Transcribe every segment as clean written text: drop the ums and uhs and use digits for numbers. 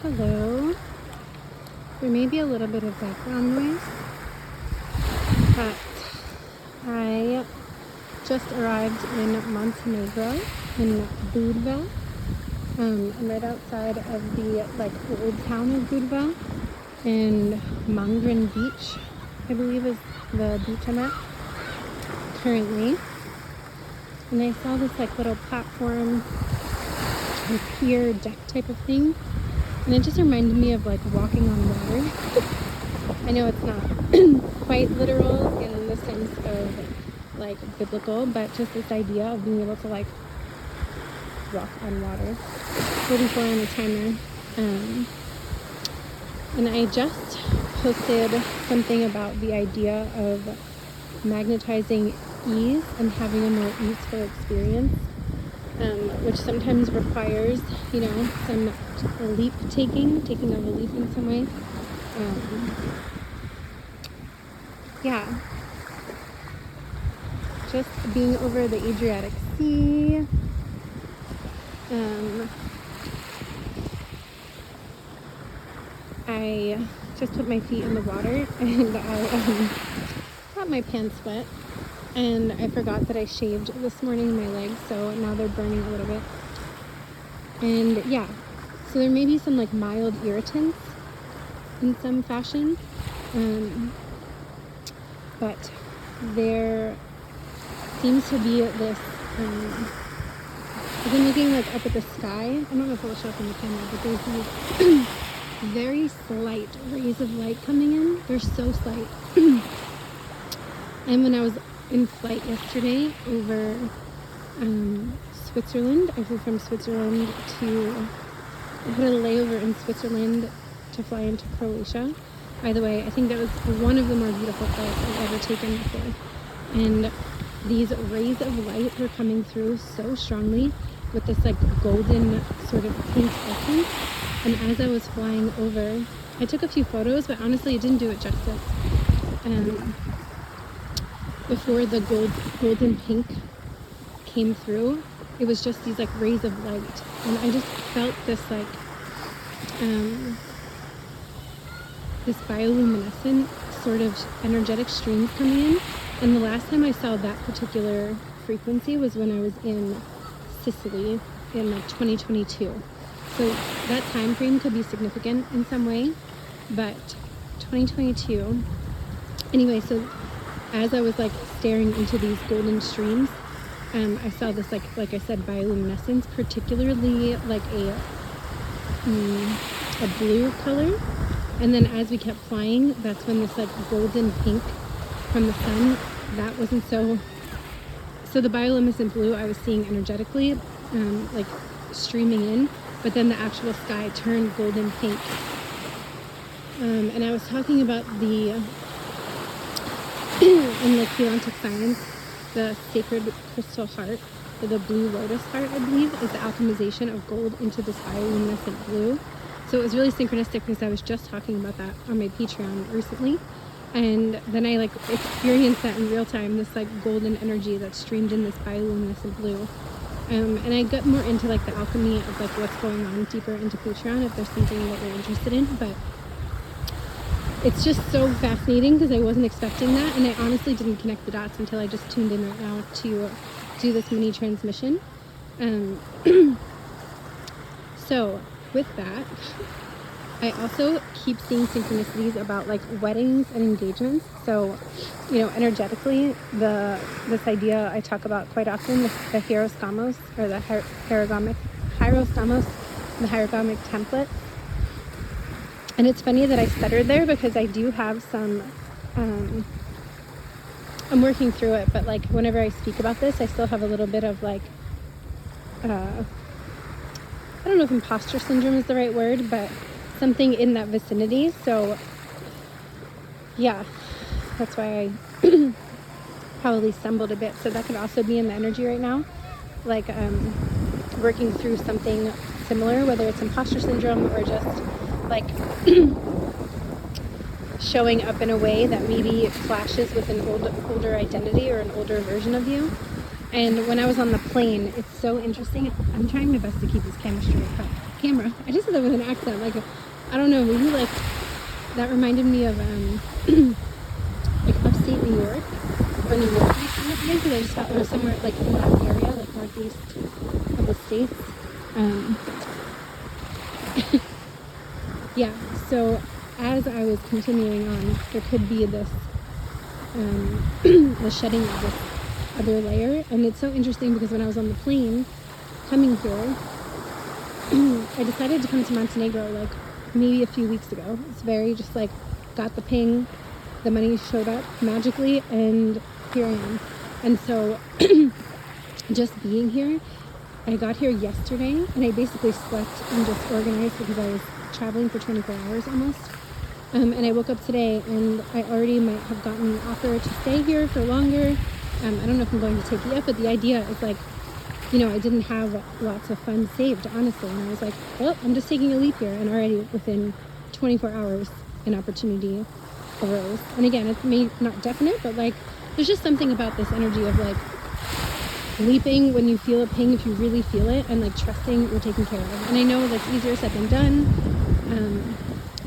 Hello. There may be a little bit of background noise, but I just arrived in Montenegro, in Budva. I'm right outside of the old town of Budva, and Mangrin Beach, I believe, is the beach I'm at currently. And I saw this little platform and pier deck type of thing, and it just reminded me of walking on water. I know it's not quite literal in the sense of biblical, but just this idea of being able to walk on water. 44 on the timer. And I just posted something about the idea of magnetizing ease and having a more easeful experience, which sometimes requires, some taking of a leap in some way. Just being over the Adriatic Sea. I just put my feet in the water and I got my pants wet, and I forgot that I shaved this morning my legs, so now they're burning a little bit. And so there may be some mild irritants in some fashion, but there seems to be this I've been looking up at the sky. I don't know if it will show up in the camera, but there's these very slight rays of light coming in. They're so slight. And when I was in flight yesterday over Switzerland, I flew from Switzerland I had a layover in Switzerland to fly into Croatia. By the way, I think that was one of the more beautiful flights I've ever taken before. And these rays of light were coming through so strongly with this golden sort of pink essence. And as I was flying over, I took a few photos, but honestly it didn't do it justice. Before the golden pink came through, it was just these rays of light, and I just felt this this bioluminescent sort of energetic streams coming in. And the last time I saw that particular frequency was when I was in Sicily in 2022. So that time frame could be significant in some way, but 2022. Anyway, so as I was staring into these golden streams, I saw this like I said, bioluminescence, particularly a blue color. And then as we kept flying, that's when this golden pink from the sun, that wasn't so the bioluminescent blue I was seeing energetically streaming in, but then the actual sky turned golden pink. And I was talking about in Keylontic science, the sacred crystal heart, or the blue lotus heart, I believe, is the alchemization of gold into this bioluminescent blue. So it was really synchronistic because I was just talking about that on my Patreon recently. And then I experienced that in real time, this golden energy that streamed in this bioluminescent blue. And I got more into the alchemy of what's going on deeper into Patreon if there's something that you're interested in. But it's just so fascinating because I wasn't expecting that, and I honestly didn't connect the dots until I just tuned in right now to do this mini transmission. So with that, I also keep seeing synchronicities about weddings and engagements. So, energetically, this idea I talk about quite often, the hierostamos, or the hierogamic template. And it's funny that I stuttered there because I do have some, I'm working through it, but whenever I speak about this, I still have a little bit of I don't know if imposter syndrome is the right word, but something in that vicinity. So that's why I probably stumbled a bit. So that could also be in the energy right now, working through something similar, whether it's imposter syndrome or just showing up in a way that maybe clashes with an older identity or an older version of you. And when I was on the plane, it's so interesting. I'm trying my best to keep this camera straight, but camera. I just said that with an accent. Like, I don't know, maybe like that reminded me of like upstate New York or New York kind of thing, because I just felt there was somewhere like in that area, like northeast of the states. Yeah. So as I was continuing on, there could be this the shedding of this other layer, and it's so interesting because when I was on the plane coming here, I decided to come to Montenegro like maybe a few weeks ago. It's very just like got the ping, the money showed up magically, and here I am. And so just being here, I got here yesterday and I basically slept and just organized because I was traveling for 24 hours almost. And I woke up today and I already might have gotten an offer to stay here for longer. I don't know if I'm going to take it yet, but the idea is like, you know, I didn't have lots of funds saved, honestly. And I was like, well, I'm just taking a leap here. And already within 24 hours, an opportunity arose. And again, it's not definite, but like, there's just something about this energy of like leaping when you feel a ping, if you really feel it, and like trusting you're taken care of. And I know that's easier said than done.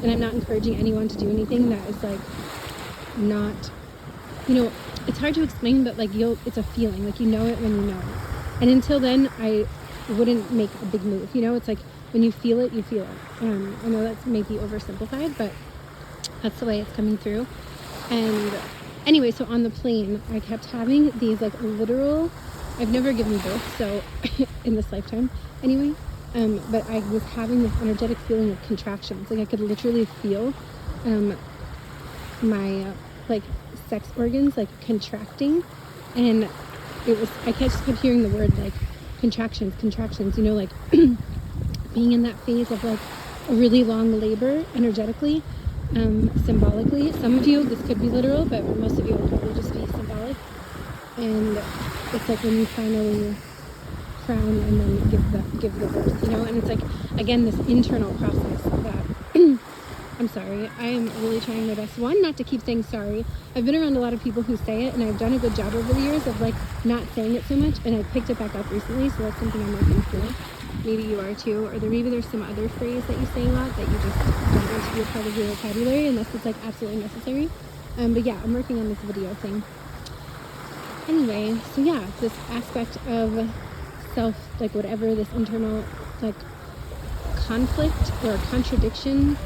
And I'm not encouraging anyone to do anything that is like not, you know, it's hard to explain, but like it's a feeling, like you know it when you know it. And until then, I wouldn't make a big move. You know, it's like when you feel it, you feel it. I know that's maybe oversimplified, but that's the way it's coming through. And anyway, so on the plane, I kept having these like literal, I've never given birth, so in this lifetime anyway, but I was having this energetic feeling of contractions. Like I could literally feel my like sex organs like contracting, and it was, I just kept hearing the word like contractions, you know, like being in that phase of like a really long labor energetically, symbolically. Some of you, this could be literal, but most of you will probably just be symbolic. And it's like when you finally crown and then give the birth, you know, and it's like, again, this internal process of that. I'm sorry, I am really trying my best. One, not to keep saying sorry. I've been around a lot of people who say it, and I've done a good job over the years of like not saying it so much, and I picked it back up recently, so that's something I'm working through. Maybe you are too, or maybe there's some other phrase that you say a lot that you just don't want to be a part of your vocabulary unless it's like absolutely necessary. But yeah, I'm working on this video thing. Anyway, so yeah, this aspect of self, like whatever this internal like conflict or contradiction.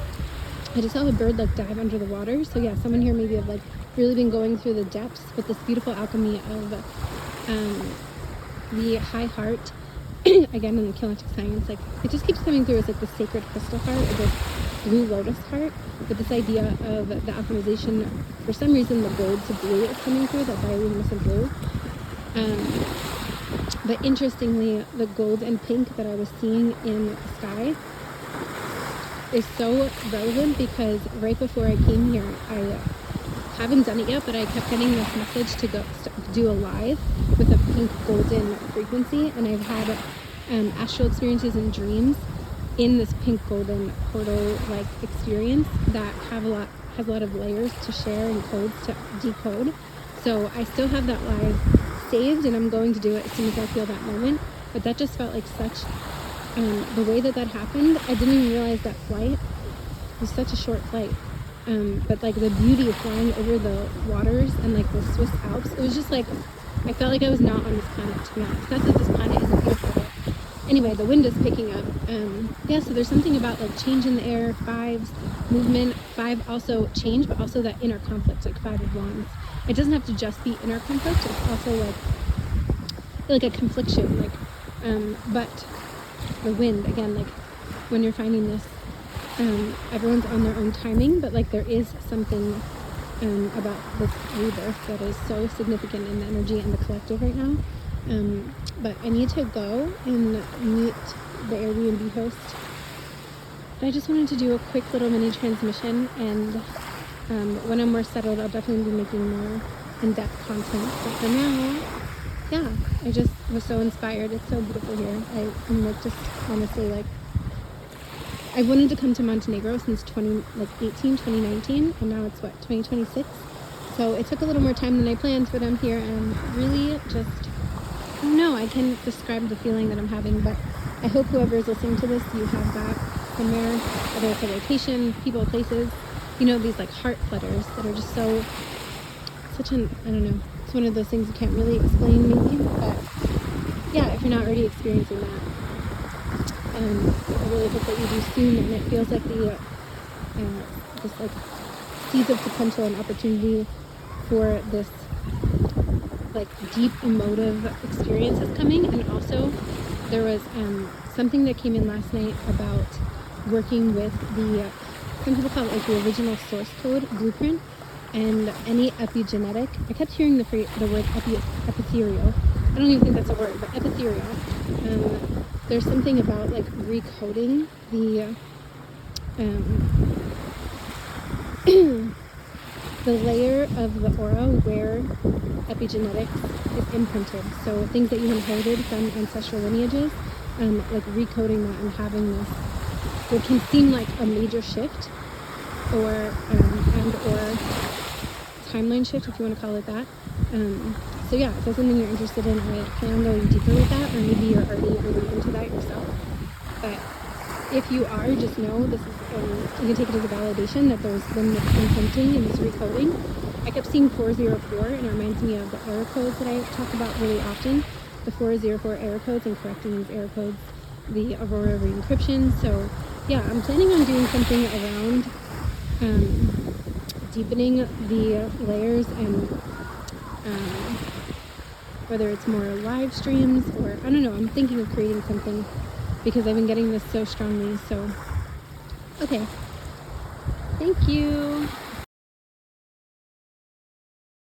I just saw a bird like dive under the water. So yeah, someone here maybe have like really been going through the depths with this beautiful alchemy of the high heart. Again, in the Keylogtic science, like it just keeps coming through as like the sacred crystal heart or this blue lotus heart, with this idea of the alchemization. For some reason, the gold to blue is coming through, that bioluminescent blue. But interestingly, the gold and pink that I was seeing in the sky is so relevant because right before I came here, I haven't done it yet, but I kept getting this message to go do a live with a pink golden frequency, and I've had astral experiences and dreams in this pink golden portal like experience that has a lot of layers to share and codes to decode. So I still have that live saved, and I'm going to do it as soon as I feel that moment. But that just felt like such the way that happened. I didn't even realize that flight was such a short flight. But like the beauty of flying over the waters and like the Swiss Alps, it was just like, I felt like I was not on this planet, to be honest. Not that this planet isn't beautiful, but anyway, the wind is picking up. Yeah, so there's something about like change in the air, fives, movement, 5 also change, but also that inner conflict, like 5 of wands. It doesn't have to just be inner conflict, it's also like a confliction, like, but the wind, again, like when you're finding this, everyone's on their own timing, but like there is something about this rebirth that is so significant in the energy and the collective right now. But I need to go and meet the Airbnb host. But I just wanted to do a quick little mini transmission, and when I'm more settled, I'll definitely be making more in-depth content. But for now, yeah, I just was so inspired. It's so beautiful here. I'm like just honestly like, I wanted to come to Montenegro since 2019, and now it's what, 2026? So it took a little more time than I planned, but I'm here and I'm really just don't know, I can't describe the feeling that I'm having, but I hope whoever is listening to this, you have that somewhere, whether it's a location, people, places, you know, these like heart flutters that are just so, such an, I don't know, it's one of those things you can't really explain maybe, but yeah, if you're not already experiencing that, I really hope that you do soon, and it feels like the, just like seeds of potential and opportunity for this like deep emotive experience is coming. And also there was something that came in last night about working with the, some people call it like the original source code blueprint, and any epigenetic, I kept hearing the word epithelial. I don't even think that's a word, but epithelial. There's something about like recoding the the layer of the aura where epigenetics is imprinted. So things that you inherited from ancestral lineages, like recoding that and having this, what can seem like a major shift, or and or timeline shift, if you want to call it that. So yeah, if that's something you're interested in, I plan on going deeper with that, or maybe you're already really into that yourself. But if you are, just know this is, you can take it as a validation that there's been this imprinting and this recoding. I kept seeing 404, and it reminds me of the error codes that I talk about really often, the 404 error codes, and correcting these error codes, the Aurora re-encryption. So yeah, I'm planning on doing something around deepening the layers, and whether it's more live streams, or I don't know, I'm thinking of creating something because I've been getting this so strongly. So okay, thank you.